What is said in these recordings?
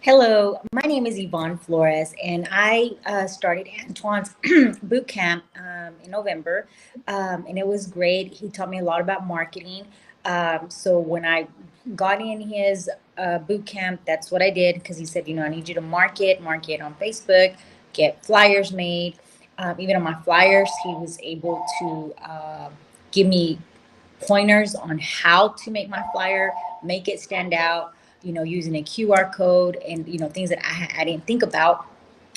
Hello, my name is Yvonne Flores, and I started Antoine's boot camp in November, and it was great. He taught me a lot about marketing. So when I got in his boot camp, that's what I did because he said, I need you to market on Facebook, get flyers made. Even on my flyers, he was able to give me pointers on how to make my flyer, make it stand out, using a QR code and, things that I didn't think about.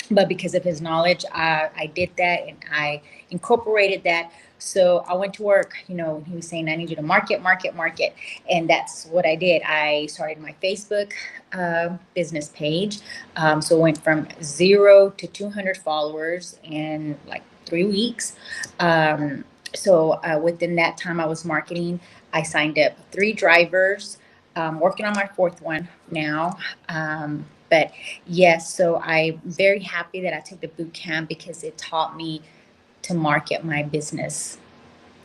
But because of his knowledge, I did that and I incorporated that. So I went to work, he was saying, I need you to market. And that's what I did. I started my Facebook business page. So it went from 0 to 200 followers in like 3 weeks. So within that time I was marketing, I signed up 3 drivers, working on my fourth one now. But yes, so I'm very happy that I took the boot camp because it taught me to market my business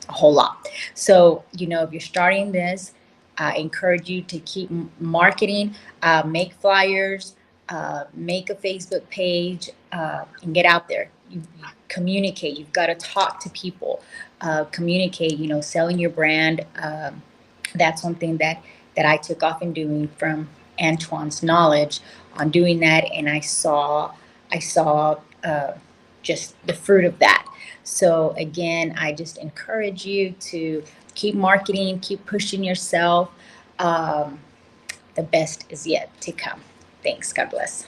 a whole lot. So, if you're starting this, I encourage you to keep marketing, make flyers, make a Facebook page, and get out there. You communicate. You've got to talk to people, communicate, selling your brand. That's something that I took off in doing from Antoine's knowledge on doing that, and I saw just the fruit of that. So again, I just encourage you to keep marketing, keep pushing yourself. Um, the best is yet to come. Thanks. God bless.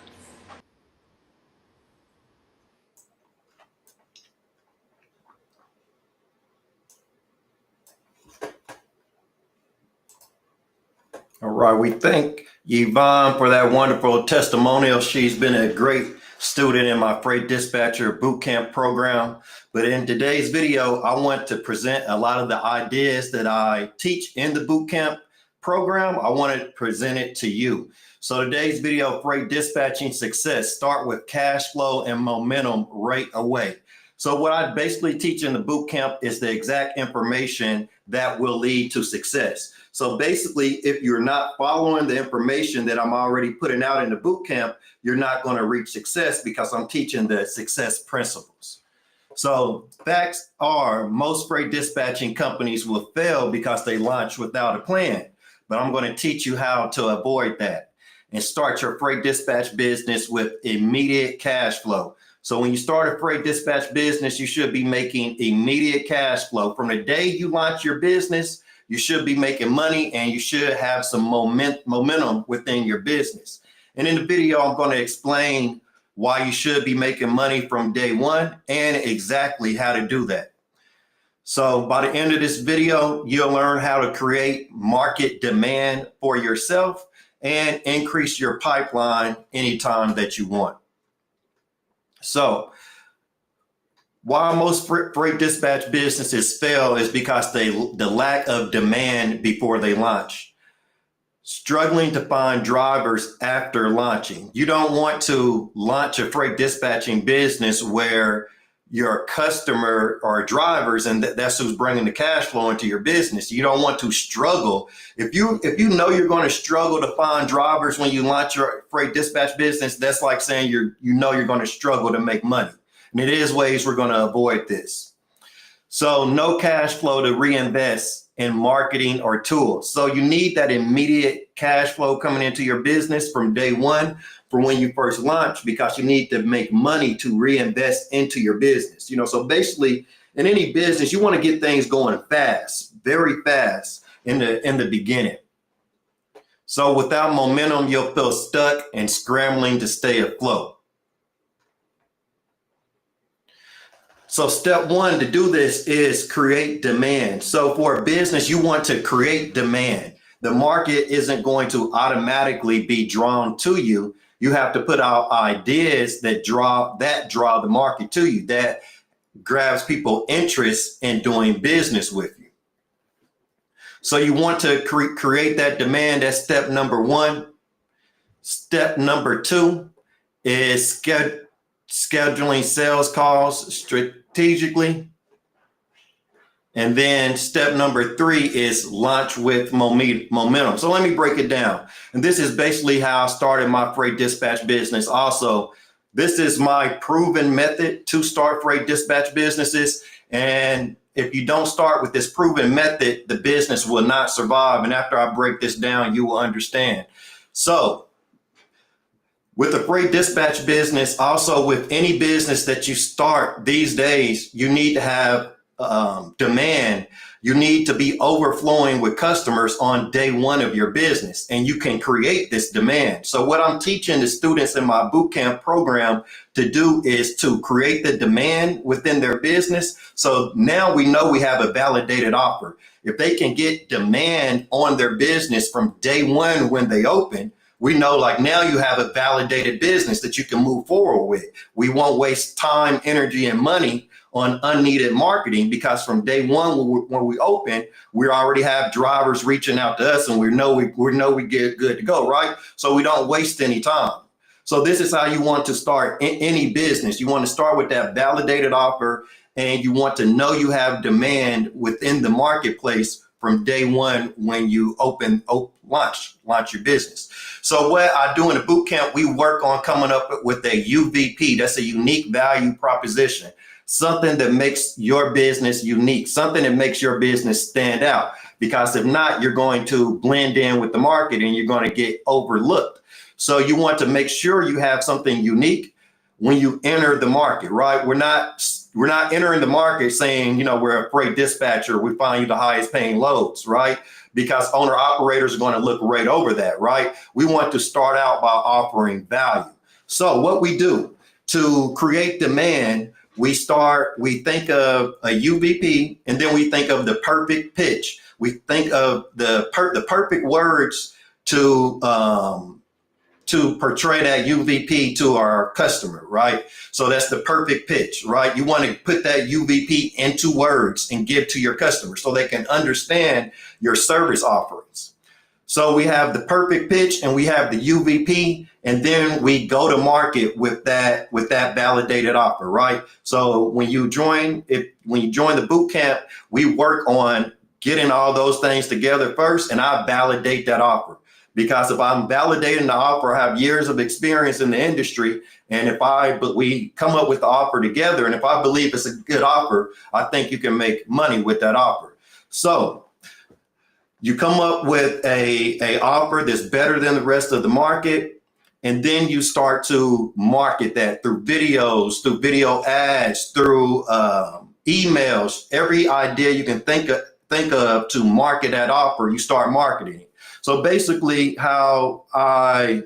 All right, we thank Yvonne for that wonderful testimonial. She's been a great student in my Freight Dispatcher Bootcamp program. But in today's video, I want to present a lot of the ideas that I teach in the bootcamp program. I want to present it to you. So today's video, Freight Dispatching Success, start with cash flow and momentum right away. So what I basically teach in the bootcamp is the exact information that will lead to success. So basically, if you're not following the information that I'm already putting out in the bootcamp, you're not going to reach success because I'm teaching the success principles. So facts are most freight dispatching companies will fail because they launch without a plan. But I'm going to teach you how to avoid that and start your freight dispatch business with immediate cash flow. So when you start a freight dispatch business, you should be making immediate cash flow. From the day you launch your business, you should be making money and you should have some momentum within your business. And in the video, I'm going to explain why you should be making money from day one and exactly how to do that. So by the end of this video, you'll learn how to create market demand for yourself and increase your pipeline anytime that you want. So why most freight dispatch businesses fail is because the lack of demand before they launch. Struggling to find drivers after launching. You don't want to launch a freight dispatching business where your customer are drivers and that's who's bringing the cash flow into your business. You don't want to struggle. If you know you're going to struggle to find drivers when you launch your freight dispatch business, that's like saying you're going to struggle to make money. And it is ways we're going to avoid this. So no cash flow to reinvest in marketing or tools. So you need that immediate cash flow coming into your business from day one, from when you first launch, because you need to make money to reinvest into your business. So basically in any business, you want to get things going fast, very fast in the beginning. So without momentum, you'll feel stuck and scrambling to stay afloat. So step one to do this is create demand. So for a business, you want to create demand. The market isn't going to automatically be drawn to you. You have to put out ideas that draw the market to you, that grabs people interest in doing business with you. So you want to create that demand. That's step number one. Step number two is scheduling sales calls strategically. And then step number 3 is launch with momentum. So let me break it down. And this is basically how I started my freight dispatch business. Also, this is my proven method to start freight dispatch businesses. And if you don't start with this proven method, the business will not survive. And after I break this down, you will understand. So with the freight dispatch business, also with any business that you start these days, you need to have demand. You need to be overflowing with customers on day one of your business, and you can create this demand. So what I'm teaching the students in my bootcamp program to do is to create the demand within their business. So now we know we have a validated offer. If they can get demand on their business from day one when they open, we know like now you have a validated business that you can move forward with. We won't waste time, energy, and money on unneeded marketing, because from day one when we open, we already have drivers reaching out to us, and we know we get good to go, right? So we don't waste any time. So this is how you want to start any business. You want to start with that validated offer, and you want to know you have demand within the marketplace from day one when you launch your business. So what I do in the boot camp, we work on coming up with a UVP. That's a unique value proposition, something that makes your business unique, something that makes your business stand out. Because if not, you're going to blend in with the market and you're going to get overlooked. So you want to make sure you have something unique when you enter the market, right? We're not entering the market saying, we're a freight dispatcher, we find you the highest paying loads, right? Because owner operators are going to look right over that, right? We want to start out by offering value. So what we do to create demand, we think of a UVP, and then we think of the perfect pitch. We think of the perfect words to portray that UVP to our customer, right? So that's the perfect pitch, right? You want to put that UVP into words and give to your customer so they can understand your service offerings. So we have the perfect pitch and we have the UVP, and then we go to market with that validated offer, right? So when you join the boot camp, we work on getting all those things together first, and I validate that offer. Because if I'm validating the offer, I have years of experience in the industry. And we come up with the offer together, and if I believe it's a good offer, I think you can make money with that offer. So you come up with a offer that's better than the rest of the market. And then you start to market that through videos, through video ads, through emails, every idea you can think of to market that offer, you start marketing. So basically how I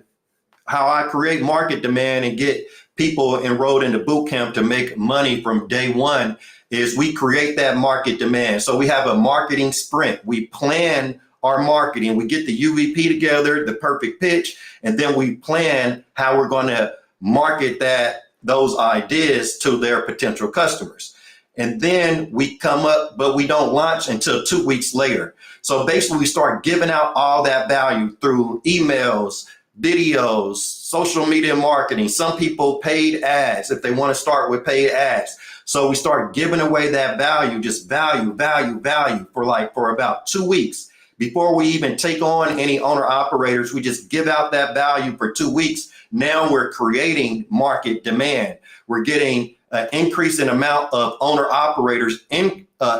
create market demand and get people enrolled in the boot camp to make money from day one is we create that market demand. So we have a marketing sprint. We plan our marketing. We get the UVP together, the perfect pitch, and then we plan how we're going to market those ideas to their potential customers. And then we come up, but we don't launch until 2 weeks later. So basically we start giving out all that value through emails, videos, social media marketing, some people paid ads if they want to start with paid ads. So we start giving away that value, just value for about 2 weeks. Before we even take on any owner operators, we just give out that value for 2 weeks. Now we're creating market demand. We're getting an increase in amount of owner operators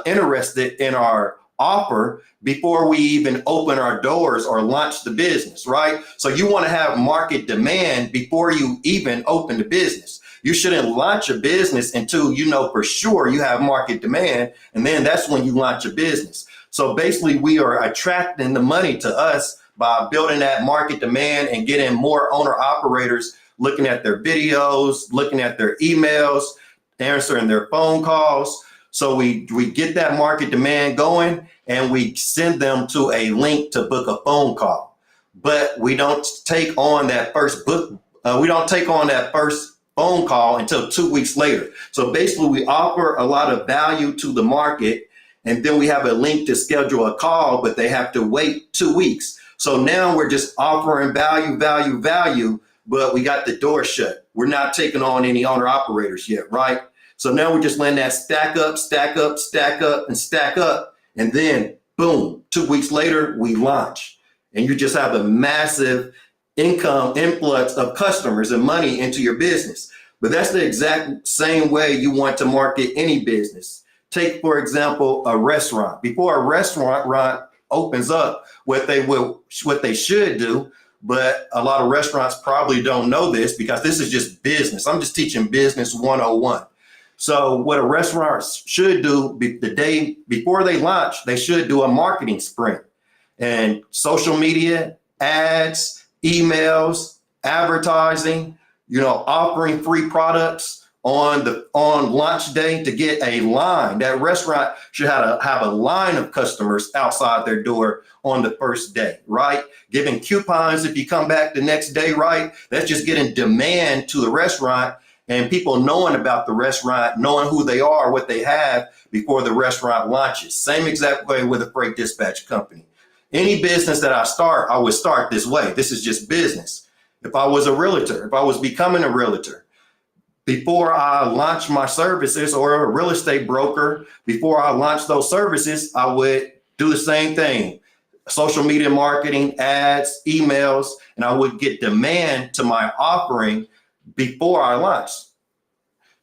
interested in our offer before we even open our doors or launch the business, right? So you want to have market demand before you even open the business. You shouldn't launch a business until you know for sure you have market demand, and then that's when you launch a business. So basically we are attracting the money to us by building that market demand and getting more owner operators looking at their videos, looking at their emails, answering their phone calls. So we get that market demand going, and we send them to a link to book a phone call. But we don't take on that first phone call until 2 weeks later. So basically we offer a lot of value to the market, and then we have a link to schedule a call, but they have to wait 2 weeks. So now we're just offering value, but we got the door shut. We're not taking on any owner operators yet, right? So now we're just letting that stack up, stack up, stack up, and stack up. And then boom, 2 weeks later, we launch. And you just have a massive income influx of customers and money into your business. But that's the exact same way you want to market any business. Take, for example, a restaurant. Before a restaurant opens up, what they should do, but a lot of restaurants probably don't know this because this is just business. I'm just teaching business 101. So what a restaurant should do the day before they launch, they should do a marketing sprint and social media, ads, emails, advertising, offering free products on launch day to get a line. That restaurant should have a line of customers outside their door on the first day, right? Giving coupons if you come back the next day, right? That's just getting demand to the restaurant and people knowing about the restaurant, knowing who they are, what they have before the restaurant launches. Same exact way with a freight dispatch company. Any business that I would start this way. This is just business. If I was a realtor, if I was becoming a realtor, before I launch my services, or a real estate broker, before I launch those services, I would do the same thing. Social media marketing, ads, emails, and I would get demand to my offering before I launch.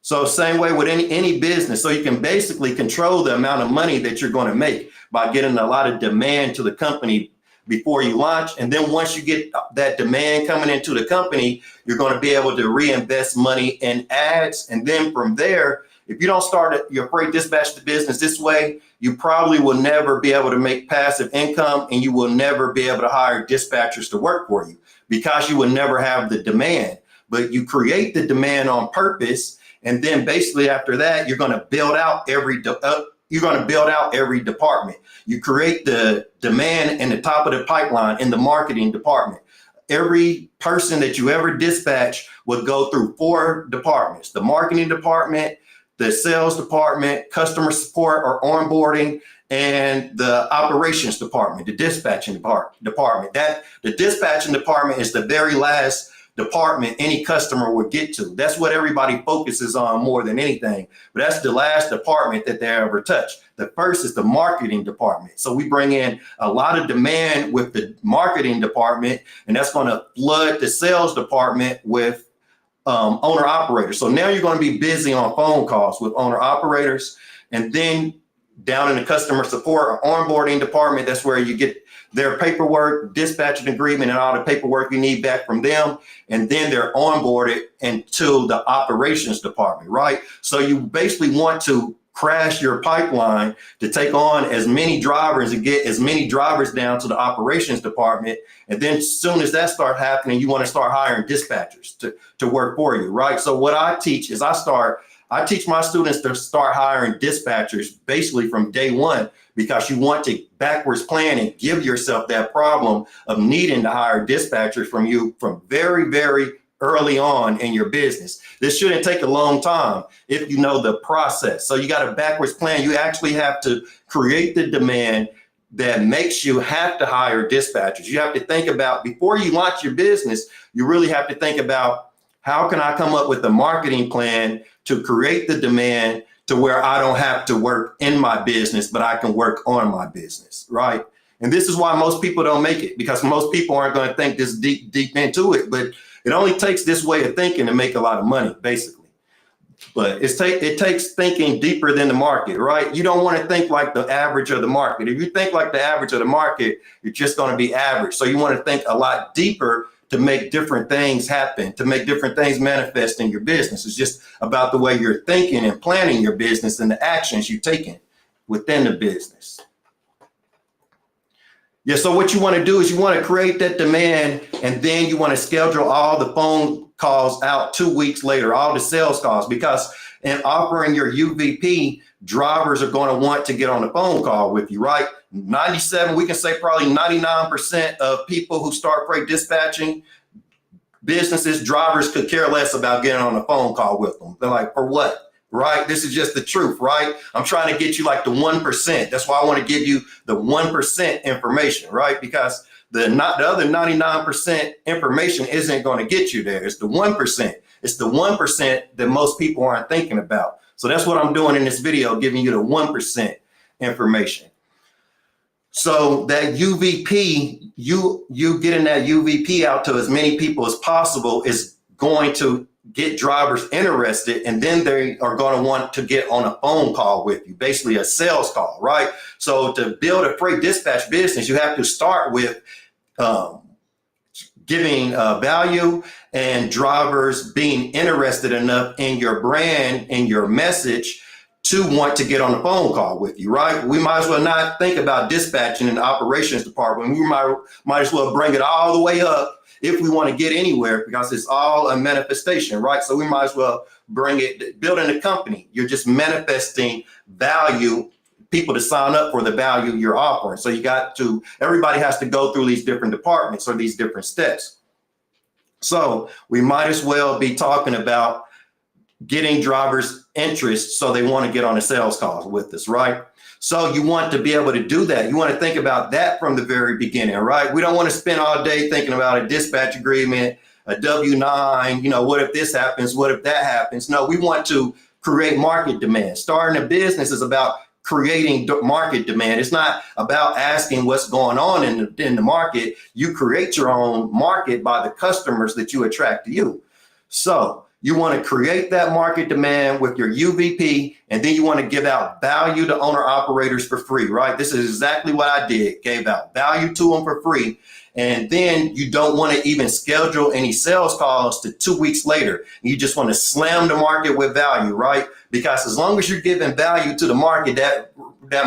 So same way with any business. So you can basically control the amount of money that you're going to make by getting a lot of demand to the company before you launch. And then once you get that demand coming into the company, you're going to be able to reinvest money in ads. And then from there, if you don't start your freight dispatch business this way, you probably will never be able to make passive income, and you will never be able to hire dispatchers to work for you because you will never have the demand. But you create the demand on purpose. And then basically after that, you're going to build out every department. You create the demand in the top of the pipeline in the marketing department. Every person that you ever dispatch would go through 4 departments: the marketing department, the sales department, customer support or onboarding, and the operations department, the dispatching department. The dispatching department is the very last department any customer would get to. That's what everybody focuses on more than anything. But that's the last department that they ever touch. The first is the marketing department. So we bring in a lot of demand with the marketing department, and that's going to flood the sales department with owner operators. So now you're going to be busy on phone calls with owner operators, and then down in the customer support or onboarding department, that's where you get their paperwork, dispatching agreement, and all the paperwork you need back from them. And then they're onboarded into the operations department, right? So you basically want to crash your pipeline to take on as many drivers and get as many drivers down to the operations department. And then as soon as that starts happening, you want to start hiring dispatchers to work for you, right? So what I teach is I teach my students to start hiring dispatchers basically from day one, because you want to backwards plan and give yourself that problem of needing to hire dispatchers from very, very early on in your business. This shouldn't take a long time if you know the process. So you got a backwards plan. You actually have to create the demand that makes you have to hire dispatchers. You have to think about, before you launch your business, you really have to think about, how can I come up with a marketing plan to create the demand to where I don't have to work in my business, but I can work on my business, right? And this is why most people don't make it, because most people aren't going to think this deep into it. But it only takes this way of thinking to make a lot of money, basically. But it takes thinking deeper than the market, right? You don't want to think like the average of the market. If you think like the average of the market, you're just going to be average. So you want to think a lot deeper to make different things happen, to make different things manifest in your business. It's just about the way you're thinking and planning your business and the actions you're taking within the business. Yeah, so what you want to do is you want to create that demand, and then you want to schedule all the phone calls out 2 weeks later, all the sales calls, because in offering your UVP, drivers are going to want to get on the phone call with you, right? 97, we can say probably 99% of people who start freight dispatching businesses, drivers could care less about getting on a phone call with them. They're like, for what? Right? This is just the truth, right? I'm trying to get you like the 1%. That's why I want to give you the 1% information, right? Because the other 99% information isn't going to get you there. It's the 1%. It's the 1% that most people aren't thinking about. So that's what I'm doing in this video, giving you the 1% information. So that UVP, you getting that UVP out to as many people as possible is going to get drivers interested, and then they are going to want to get on a phone call with you, basically a sales call, right? So to build a freight dispatch business, you have to start with giving value and drivers being interested enough in your brand and your message to want to get on a phone call with you, right? We might as well not think about dispatching in the operations department. We might as well bring it all the way up if we want to get anywhere, because it's all a manifestation, right? So we might as well bring it, building a company. You're just manifesting value, people to sign up for the value you're offering. So everybody has to go through these different departments or these different steps. So we might as well be talking about getting drivers' interest so they want to get on a sales call with us, right? So you want to be able to do that. You want to think about that from the very beginning, right? We don't want to spend all day thinking about a dispatch agreement, a W-9, what if this happens? What if that happens? No, we want to create market demand. Starting a business is about creating market demand. It's not about asking what's going on in the market. You create your own market by the customers that you attract to you. So you want to create that market demand with your UVP, and then you want to give out value to owner operators for free, right? This is exactly what I did, gave out value to them for free. And then you don't want to even schedule any sales calls to 2 weeks later. You just want to slam the market with value, right? Because as long as you're giving value to the market, that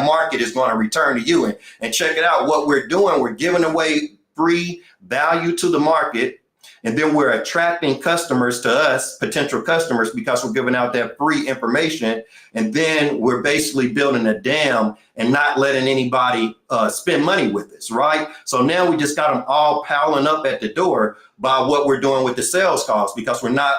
market is going to return to you. And check it out, what we're doing, we're giving away free value to the market. And then we're attracting customers to us, potential customers, because we're giving out that free information. And then we're basically building a dam and not letting anybody spend money with us, right? So now we just got them all piling up at the door by what we're doing with the sales calls, because we're not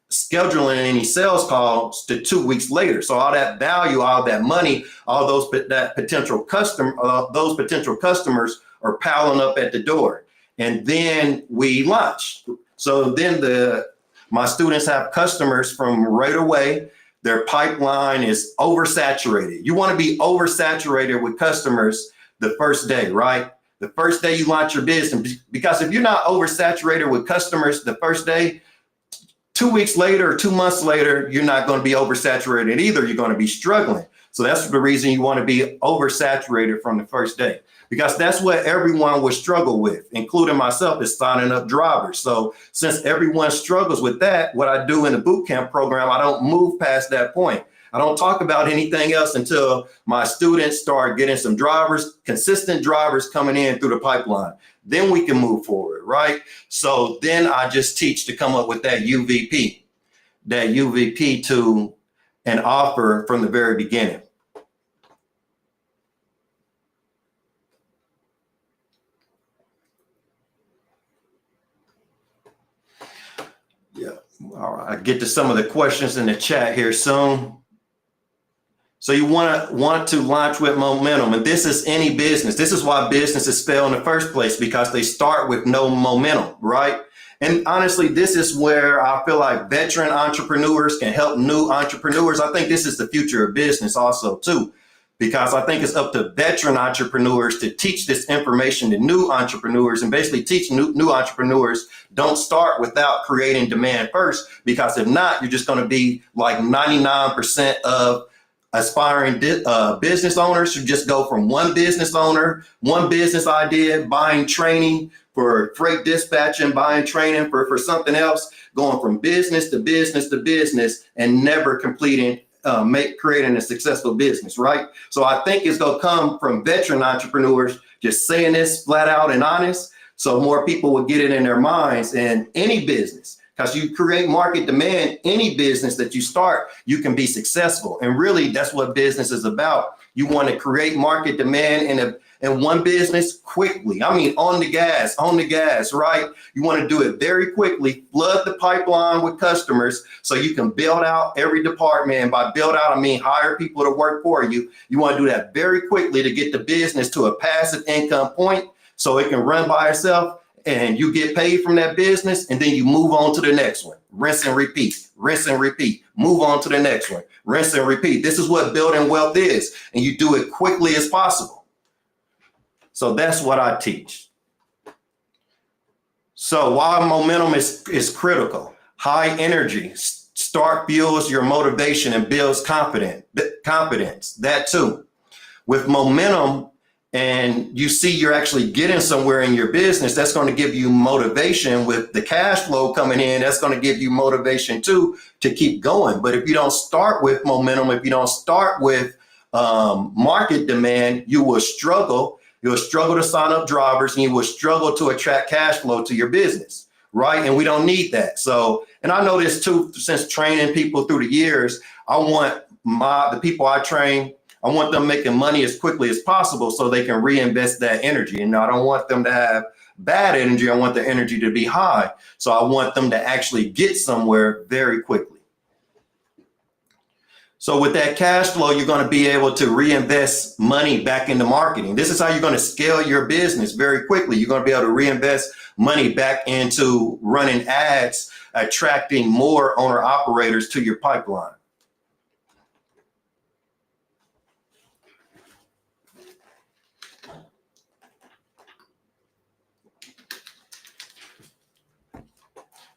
scheduling any sales calls to 2 weeks later. So all that value, all that money, all those potential customers are piling up at the door. And then we launch. So then my students have customers from right away. Their pipeline is oversaturated. You want to be oversaturated with customers the first day, right? The first day you launch your business, because if you're not oversaturated with customers the first day, 2 weeks later or 2 months later, you're not going to be oversaturated either. You're going to be struggling. So that's the reason you want to be oversaturated from the first day, because that's what everyone would struggle with, including myself, is signing up drivers. So since everyone struggles with that, what I do in the bootcamp program, I don't move past that point. I don't talk about anything else until my students start getting some drivers, consistent drivers coming in through the pipeline. Then we can move forward, right? So then I just teach to come up with that UVP to an offer from the very beginning. Yeah, all right. I'll get to some of the questions in the chat here soon. So you want to launch with momentum, and this is any business. This is why businesses fail in the first place, because they start with no momentum, right? And honestly, this is where I feel like veteran entrepreneurs can help new entrepreneurs. I think this is the future of business also too, because I think it's up to veteran entrepreneurs to teach this information to new entrepreneurs, and basically teach new entrepreneurs, don't start without creating demand first, because if not, you're just going to be like 99% of aspiring business owners who just go from one business owner, one business idea, buying training for freight dispatching, buying training for something else, going from business to business to business, and never creating a successful business, right? So I think it's going to come from veteran entrepreneurs just saying this flat out and honest, so more people will get it in their minds. And any business, because you create market demand, any business that you start, you can be successful. And really, that's what business is about. You want to create market demand in one business quickly. I mean, on the gas, right? You want to do it very quickly, flood the pipeline with customers so you can build out every department. And by build out, I mean hire people to work for you. You want to do that very quickly to get the business to a passive income point so it can run by itself. and you get paid from that business, and then you move on to the next one. Rinse and repeat, rinse and repeat, move on to the next one, rinse and repeat. This is what building wealth is, and you do it quickly as possible. So that's what I teach. So why momentum is critical. High energy, start fuels your motivation and builds confidence, that too. With momentum, and you see you're actually getting somewhere in your business, that's going to give you motivation. With the cash flow coming in, that's going to give you motivation too to keep going. But if you don't start with momentum, if you don't start with market demand, you will struggle. You'll struggle to sign up drivers, and you will struggle to attract cash flow to your business, right? And we don't need that. So, and I know this too, since training people through the years, I want the people I train, I want them making money as quickly as possible so they can reinvest that energy. And I don't want them to have bad energy. I want the energy to be high. So I want them to actually get somewhere very quickly. So with that cash flow, you're going to be able to reinvest money back into marketing. This is how you're going to scale your business very quickly. You're going to be able to reinvest money back into running ads, attracting more owner operators to your pipeline.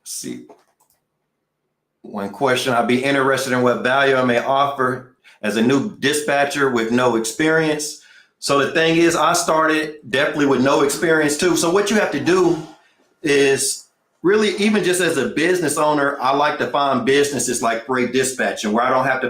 See, one question: I'd be interested in what value I may offer as a new dispatcher with no experience. So the thing is, I started definitely with no experience too. So what you have to do is really, even just as a business owner, I like to find businesses like Freight Dispatching where I don't have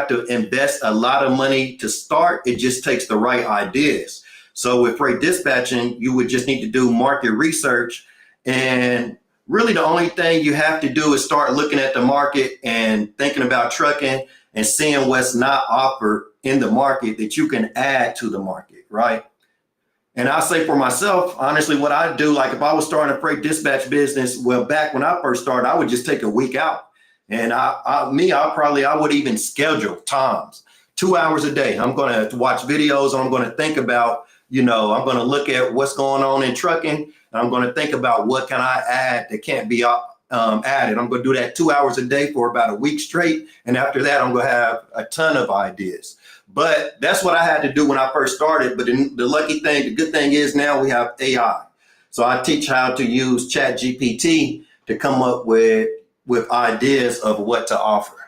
to invest a lot of money to start. It just takes the right ideas. So with Freight Dispatching, you would just need to do market research, and really the only thing you have to do is start looking at the market and thinking about trucking and seeing what's not offered in the market that you can add to the market, right? And I say for myself, honestly, what I do, like if I was starting a freight dispatch business, well, back when I first started, I would just take a week out. And I would even schedule times, 2 hours a day. I'm going to watch videos, and I'm going to think about, I'm going to look at what's going on in trucking, and I'm going to think about what can I add that can't be added. I'm going to do that 2 hours a day for about a week straight. And after that, I'm going to have a ton of ideas. But that's what I had to do when I first started. But the good thing is now we have AI. So I teach how to use ChatGPT to come up with ideas of what to offer.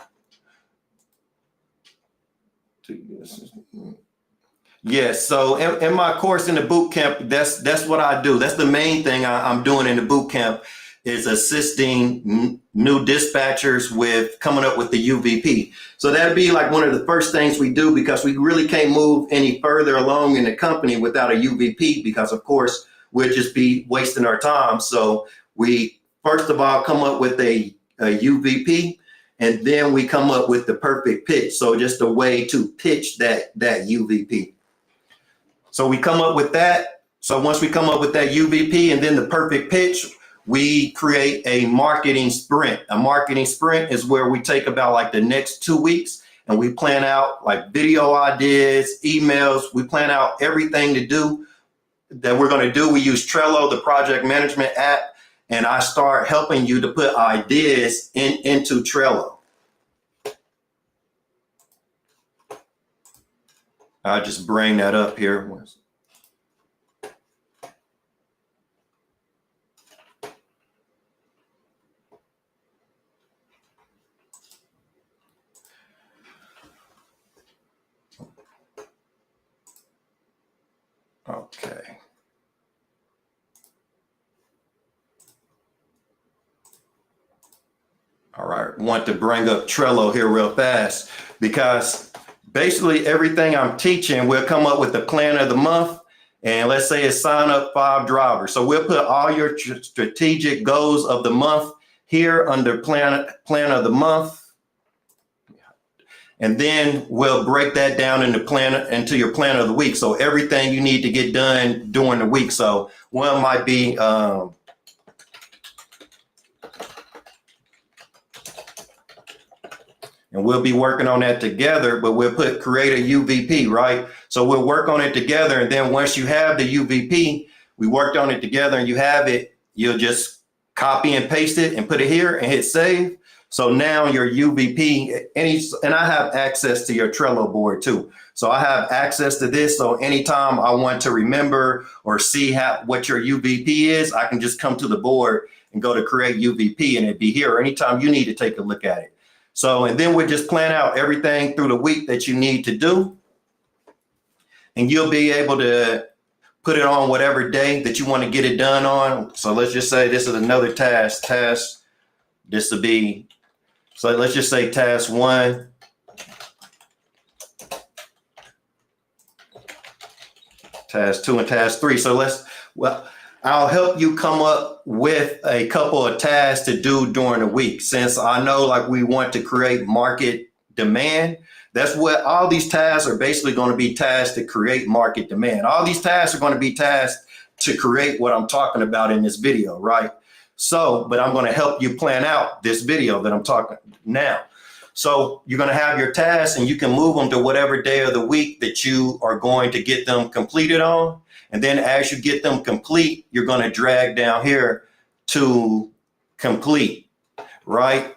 Yes. So in my course in the boot camp, that's what I do. That's the main thing I'm doing in the boot camp, is assisting new dispatchers with coming up with the UVP. So that'd be like one of the first things we do, because we really can't move any further along in the company without a UVP, because of course we'll just be wasting our time. So we first of all come up with a UVP, and then we come up with the perfect pitch. So just a way to pitch that UVP. So we come up with that. So once we come up with that UVP and then the perfect pitch, we create a marketing sprint. A marketing sprint is where we take about like the next 2 weeks and we plan out like video ideas, emails. We plan out everything that we're going to do. We use Trello, the project management app, and I start helping you to put ideas into Trello. I'll just bring that up here. Okay. All right. Want to bring up Trello here real fast, because basically everything I'm teaching, we'll come up with the plan of the month. And let's say it's sign up 5 drivers. So we'll put all your strategic goals of the month here under plan of the month. And then we'll break that down into your plan of the week. So everything you need to get done during the week. So one might be and we'll be working on that together, but we'll create a UVP, right? So we'll work on it together. And then once you have the UVP, we worked on it together and you have it, you'll just copy and paste it and put it here and hit save. So now your UVP, and I have access to your Trello board too. So I have access to this. So anytime I want to remember or see what your UVP is, I can just come to the board and go to create UVP and it'd be here. Or anytime you need to take a look at it. So, and then we just plan out everything through the week that you need to do. And you'll be able to put it on whatever day that you want to get it done on. So let's just say this is another task. This will be, so let's just say task 1. Task 2 and task 3. So I'll help you come up with a couple of tasks to do during the week. Since I know like we want to create market demand, that's what all these tasks are basically going to be, tasks to create market demand. All these tasks are going to be tasks to create what I'm talking about in this video, right? So, but I'm going to help you plan out this video that I'm talking now. So you're going to have your tasks and you can move them to whatever day of the week that you are going to get them completed on. And then as you get them complete, you're going to drag down here to complete, right?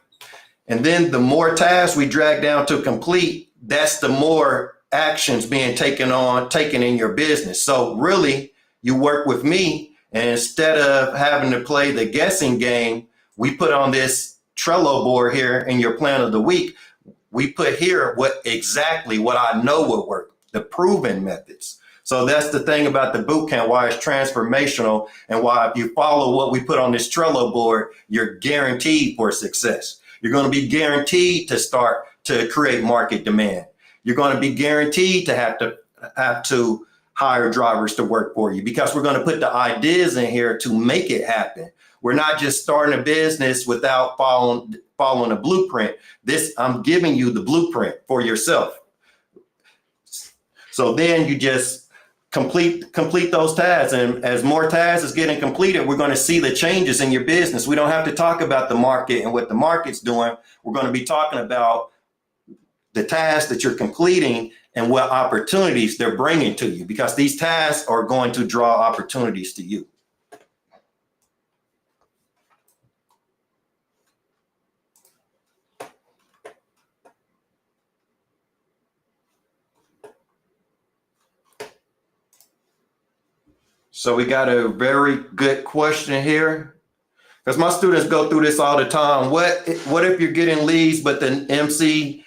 And then the more tasks we drag down to complete, that's the more actions being taken in your business. So really, you work with me, and instead of having to play the guessing game, we put on this Trello board here in your plan of the week. We put here exactly what I know will work, the proven methods. So that's the thing about the bootcamp, why it's transformational, and why if you follow what we put on this Trello board, you're guaranteed for success. You're going to be guaranteed to start to create market demand. You're going to be guaranteed to have to hire drivers to work for you, because we're going to put the ideas in here to make it happen. We're not just starting a business without following a blueprint. I'm giving you the blueprint for yourself. So then you just complete those tasks, and as more tasks is getting completed, we're going to see the changes in your business. We don't have to talk about the market and what the market's doing. We're going to be talking about the tasks that you're completing and what opportunities they're bringing to you, because these tasks are going to draw opportunities to you. So we got a very good question here, because my students go through this all the time. What if you're getting leads, but the MC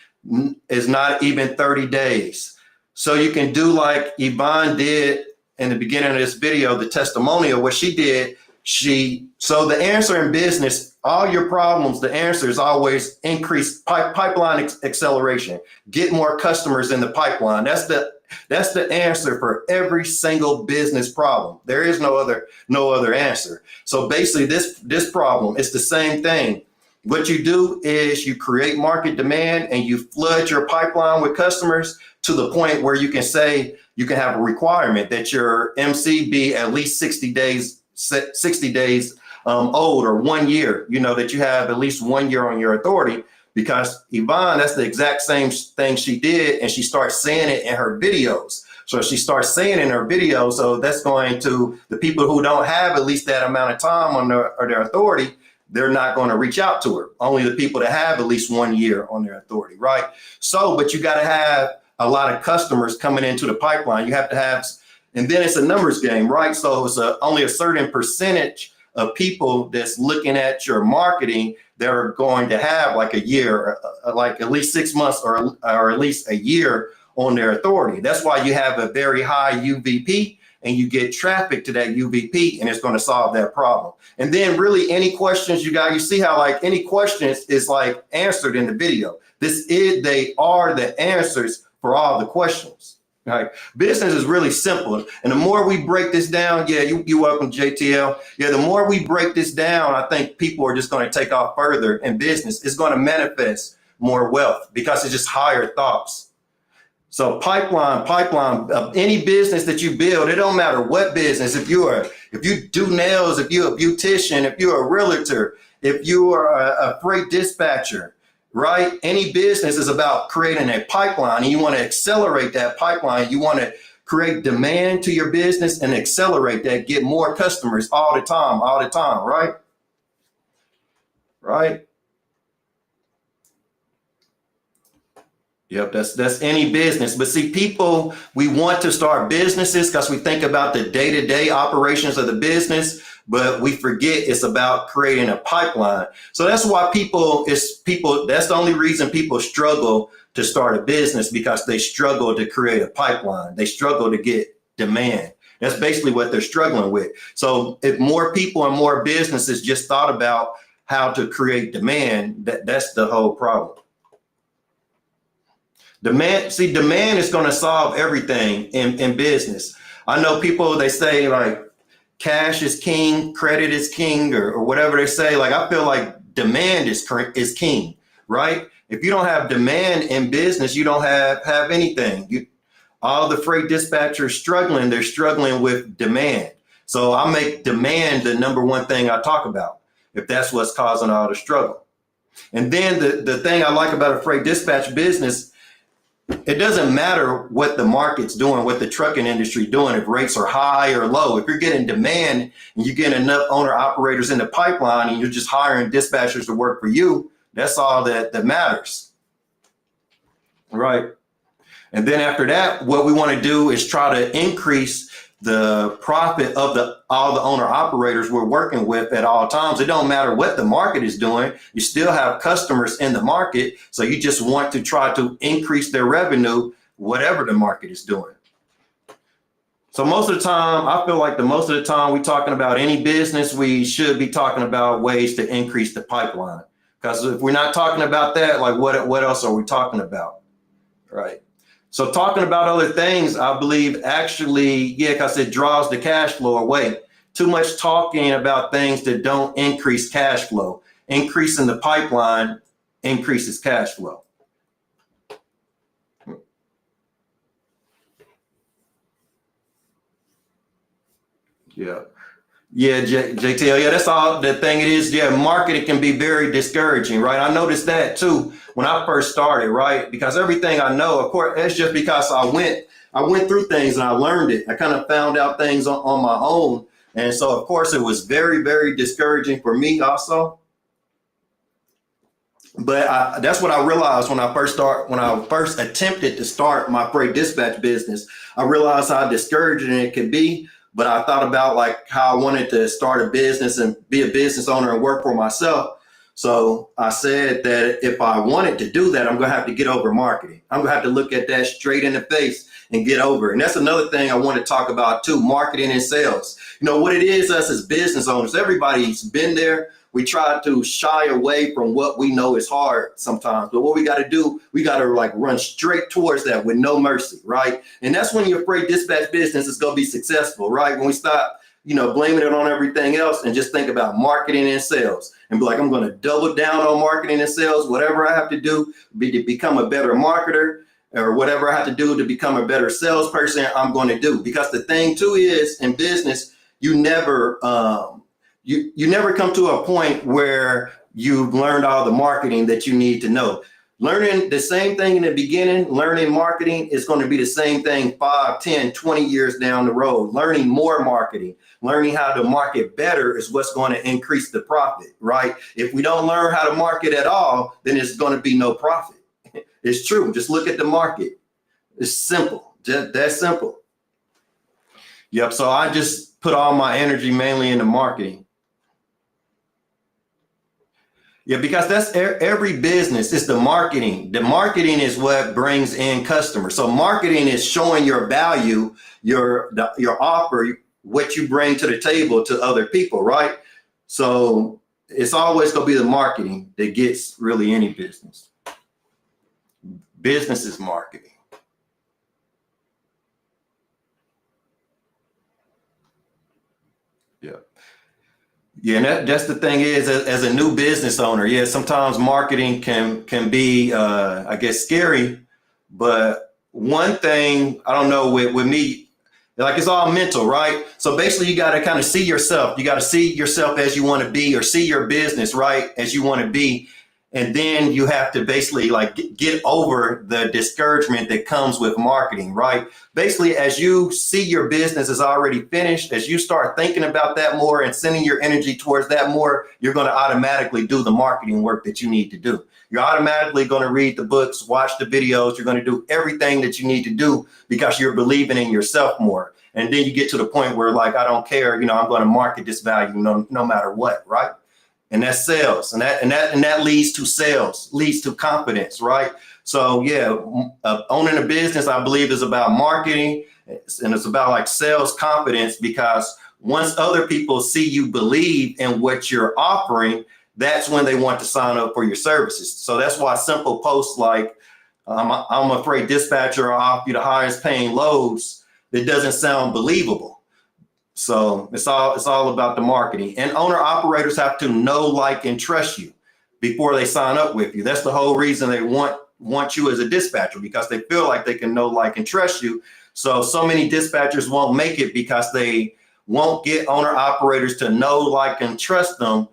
is not even 30 days? So you can do like Yvonne did in the beginning of this video, the testimonial. What she did, so the answer in business, all your problems, the answer is always increase pipeline acceleration, get more customers in the pipeline. That's the answer for every single business problem. There is no other answer. So basically this problem is the same thing. What you do is you create market demand and you flood your pipeline with customers to the point where you can say, you can have a requirement that your MC be at least 60 days old, or 1 year, that you have at least 1 year on your authority. Because Yvonne, that's the exact same thing she did, and she starts saying it in her videos. So she starts saying it in her videos, so that's going to the people who don't have at least that amount of time on their authority, they're not going to reach out to her. Only the people that have at least 1 year on their authority, right? So, but you got to have a lot of customers coming into the pipeline. You have to have, and then it's a numbers game, right? So it's only a certain percentage of people that's looking at your marketing that are going to have like a year, like at least 6 months or at least a year on their authority. That's why you have a very high UVP, and you get traffic to that UVP, and it's going to solve that problem. And then really any questions you got, you see how like any questions is like answered in the video. They are the answers for all the questions. Right? Business is really simple. And the more we break this down, you're welcome, JTL. The more we break this down, I think people are just going to take off further in business. It's going to manifest more wealth because it's just higher thoughts. So pipeline of any business that you build, it don't matter what business. If you do nails, if you're a beautician, if you're a realtor, if you are a freight dispatcher, right? Any business is about creating a pipeline, and you want to accelerate that pipeline. You want to create demand to your business and accelerate that, get more customers all the time, right? Right? Yep, that's any business. But see, people, we want to start businesses because we think about the day-to-day operations of the business, but we forget it's about creating a pipeline. So that's why that's the only reason people struggle to start a business, because they struggle to create a pipeline. They struggle to get demand. That's basically what they're struggling with. So if more people and more businesses just thought about how to create demand, that's the whole problem. Demand is going to solve everything in business. I know people, they say like cash is king, credit is king, or whatever they say. Like, I feel like demand is king, right? If you don't have demand in business, you don't have anything. All the freight dispatchers struggling, they're struggling with demand. So I make demand the number one thing I talk about, if that's what's causing all the struggle. And then the thing I like about a freight dispatch business, it doesn't matter what the market's doing, what the trucking industry doing, if rates are high or low. If you're getting demand and you get enough owner operators in the pipeline and you're just hiring dispatchers to work for you, that's all that matters, right? And then after that, what we want to do is try to increase the profit of all the owner operators we're working with at all times. It don't matter what the market is doing. You still have customers in the market. So you just want to try to increase their revenue, whatever the market is doing. So most of the time, I feel like most of the time we're talking about any business, we should be talking about ways to increase the pipeline. Because if we're not talking about that, like what else are we talking about? Right. So talking about other things, I believe actually, because it draws the cash flow away. Too much talking about things that don't increase cash flow. Increasing the pipeline increases cash flow. Yeah. Yeah, JTL. Yeah, that's all the thing it is. Yeah, marketing can be very discouraging, right? I noticed that too when I first started, right? Because everything I know, of course, it's just because I went through things and I learned it. I kind of found out things on my own. And so, of course, it was very, very discouraging for me also. But that's what I realized when I first attempted to start my freight dispatch business. I realized how discouraging it could be. But I thought about like how I wanted to start a business and be a business owner and work for myself. So I said that if I wanted to do that, I'm going to have to get over marketing. I'm going to have to look at that straight in the face and get over it. And that's another thing I want to talk about too, marketing and sales. You know what it is, us as business owners, everybody's been there. We try to shy away from what we know is hard sometimes. But what we got to do, we got to like run straight towards that with no mercy, right? And that's when your freight dispatch business is going to be successful, right? When we stop, blaming it on everything else and just think about marketing and sales and be like, I'm going to double down on marketing and sales, whatever I have to do to become a better marketer or whatever I have to do to become a better salesperson, I'm going to do. Because the thing too is in business, you never come to a point where you've learned all the marketing that you need to know. Learning the same thing in the beginning, learning marketing is going to be the same thing 5, 10, 20 years down the road. Learning more marketing, learning how to market better is what's going to increase the profit, right? If we don't learn how to market at all, then it's going to be no profit. It's true. Just look at the market. It's simple. Just that simple. Yep. So I just put all my energy mainly into marketing. Yeah, because that's every business. It's the marketing. The marketing is what brings in customers. So marketing is showing your value, your offer, what you bring to the table to other people, right? So it's always going to be the marketing that gets really any business. Business is marketing. Yeah. Yeah, and that's the thing is, as a new business owner, yeah, sometimes marketing can be, I guess, scary. But one thing, I don't know, with me, like it's all mental, right? So basically, you got to kind of see yourself. You got to see yourself as you want to be, or see your business, right, as you want to be. And then you have to basically like get over the discouragement that comes with marketing, right? Basically, as you see your business is already finished, as you start thinking about that more and sending your energy towards that more, you're going to automatically do the marketing work that you need to do. You're automatically going to read the books, watch the videos. You're going to do everything that you need to do because you're believing in yourself more. And then you get to the point where like, I don't care, I'm going to market this value no matter what, right? And that's sales, and that leads to sales, leads to confidence, right? So yeah, owning a business, I believe, is about marketing, and it's about like sales confidence, because once other people see you believe in what you're offering, that's when they want to sign up for your services. So that's why simple posts like I'm a freight dispatcher, I'll offer you the highest paying loads, that doesn't sound believable. So it's all about the marketing, and owner operators have to know, like, and trust you before they sign up with you. That's the whole reason they want you as a dispatcher, because they feel like they can know, like, and trust you. So many dispatchers won't make it because they won't get owner operators to know, like, and trust them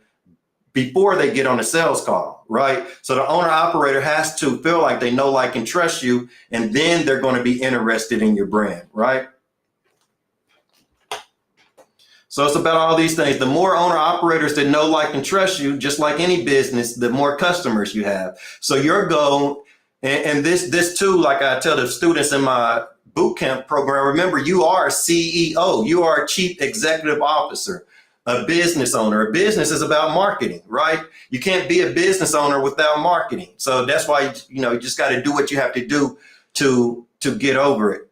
before they get on a sales call, right? So the owner operator has to feel like they know, like, and trust you, and then they're going to be interested in your brand, right? So it's about all these things. The more owner operators that know, like, and trust you, just like any business, the more customers you have. So your goal, and this too, like I tell the students in my bootcamp program, remember, you are a CEO, you are a chief executive officer, a business owner. A business is about marketing, right? You can't be a business owner without marketing. So that's why, you just got to do what you have to do to get over it.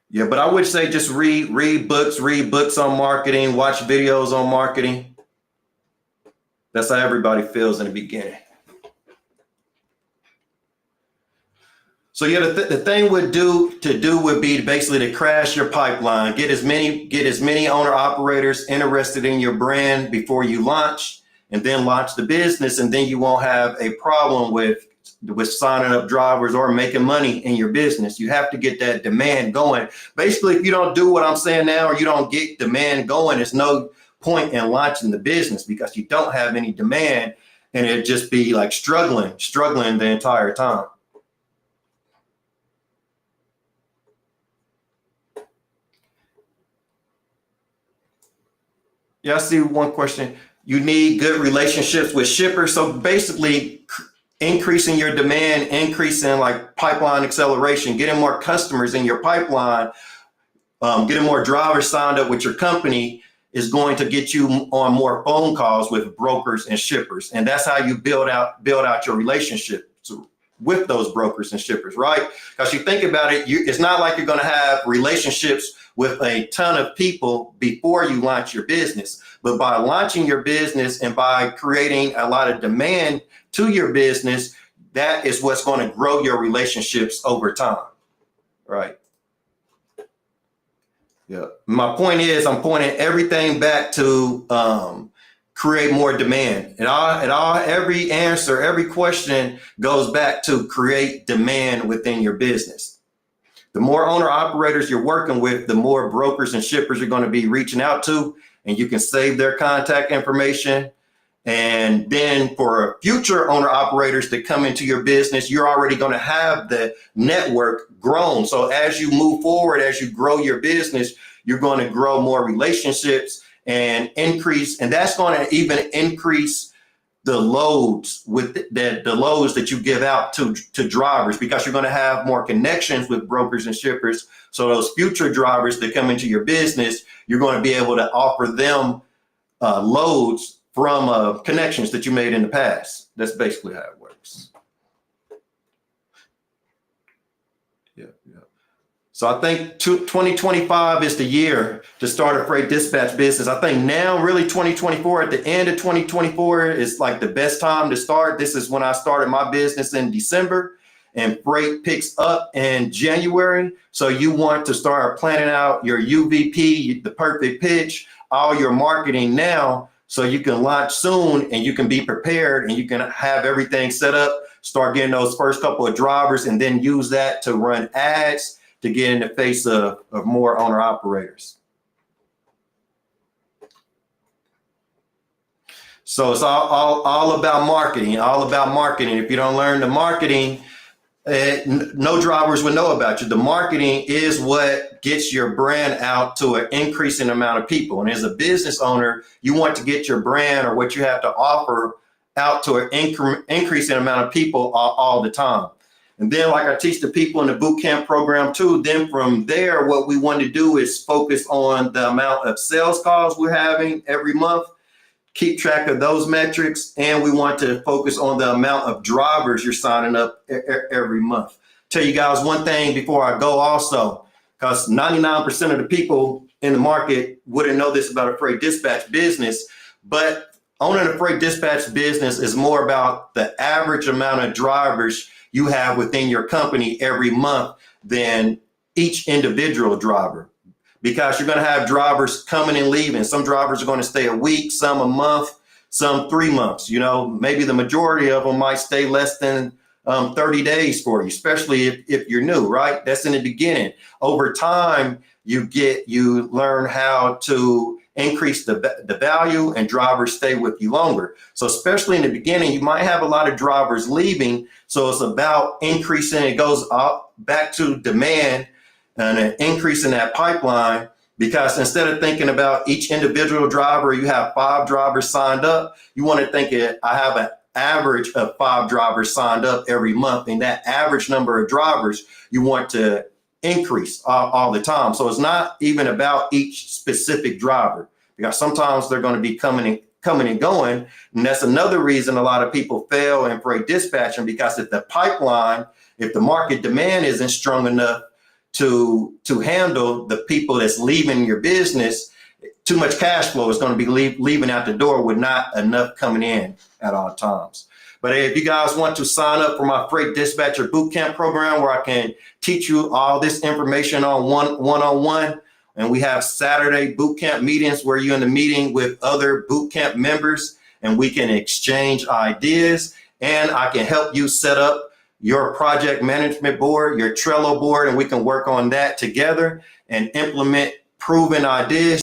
Yeah, but I would say just read books on marketing, watch videos on marketing. That's how everybody feels in the beginning. So yeah, the thing would be basically to crash your pipeline, get as many owner operators interested in your brand before you launch, and then launch the business, and then you won't have a problem with signing up drivers or making money in your business. You have to get that demand going. Basically, if you don't do what I'm saying now, or you don't get demand going, there's no point in launching the business, because you don't have any demand, and it'd just be like struggling the entire time. Yeah, I see one question. You need good relationships with shippers. So basically, increasing your demand, increasing like pipeline acceleration, getting more customers in your pipeline, getting more drivers signed up with your company is going to get you on more phone calls with brokers and shippers. And that's how you build out your relationship with those brokers and shippers, right? Because you think about it, it's not like you're going to have relationships with a ton of people before you launch your business. But by launching your business and by creating a lot of demand to your business, that is what's going to grow your relationships over time, right? Yeah. My point is, I'm pointing everything back to create more demand. Every answer, every question goes back to create demand within your business. The more owner operators you're working with, the more brokers and shippers you're going to be reaching out to, and you can save their contact information. And then for future owner operators that come into your business, you're already going to have the network grown. So as you move forward, as you grow your business, you're going to grow more relationships and increase. And that's going to even increase the loads the loads that you give out to drivers, because you're going to have more connections with brokers and shippers. So those future drivers that come into your business, you're going to be able to offer them loads from connections that you made in the past. That's basically how it works. Yeah. So I think 2025 is the year to start a freight dispatch business. I think now, really 2024, at the end of 2024 is like the best time to start. This is when I started my business in December, and freight picks up in January. So you want to start planning out your UVP, the perfect pitch, all your marketing now, so you can launch soon and you can be prepared and you can have everything set up, start getting those first couple of drivers, and then use that to run ads to get in the face of more owner operators. So it's all about marketing, all about marketing. If you don't learn the marketing, no drivers would know about you. The marketing is what gets your brand out to an increasing amount of people. And as a business owner, you want to get your brand or what you have to offer out to an increasing amount of people all the time. And then, like I teach the people in the boot camp program too, then from there, what we want to do is focus on the amount of sales calls we're having every month, keep track of those metrics, and we want to focus on the amount of drivers you're signing up every month. Tell you guys one thing before I go also, because 99% of the people in the market wouldn't know this about a freight dispatch business, but owning a freight dispatch business is more about the average amount of drivers you have within your company every month than each individual driver. Because you're going to have drivers coming and leaving. Some drivers are going to stay a week, some a month, some 3 months. You know, maybe the majority of them might stay less than 30 days for you, especially if you're new, right? That's in the beginning. Over time, you learn how to increase the value, and drivers stay with you longer. So especially in the beginning, you might have a lot of drivers leaving. So it's about increasing. It goes up back to demand and an increase in that pipeline, because instead of thinking about each individual driver, you have 5 drivers signed up. You want to think I have an average of 5 drivers signed up every month, and that average number of drivers you want to increase all the time. So it's not even about each specific driver, because sometimes they're going to be coming and going. And that's another reason a lot of people fail in freight dispatching, because if the market demand isn't strong enough to handle the people that's leaving your business, too much cash flow is going to be leaving out the door with not enough coming in at all times. But hey, if you guys want to sign up for my Freight Dispatcher Bootcamp program, where I can teach you all this information on one-on-one, and we have Saturday bootcamp meetings where you're in the meeting with other bootcamp members and we can exchange ideas, and I can help you set up your project management board, your Trello board, and we can work on that together and implement proven ideas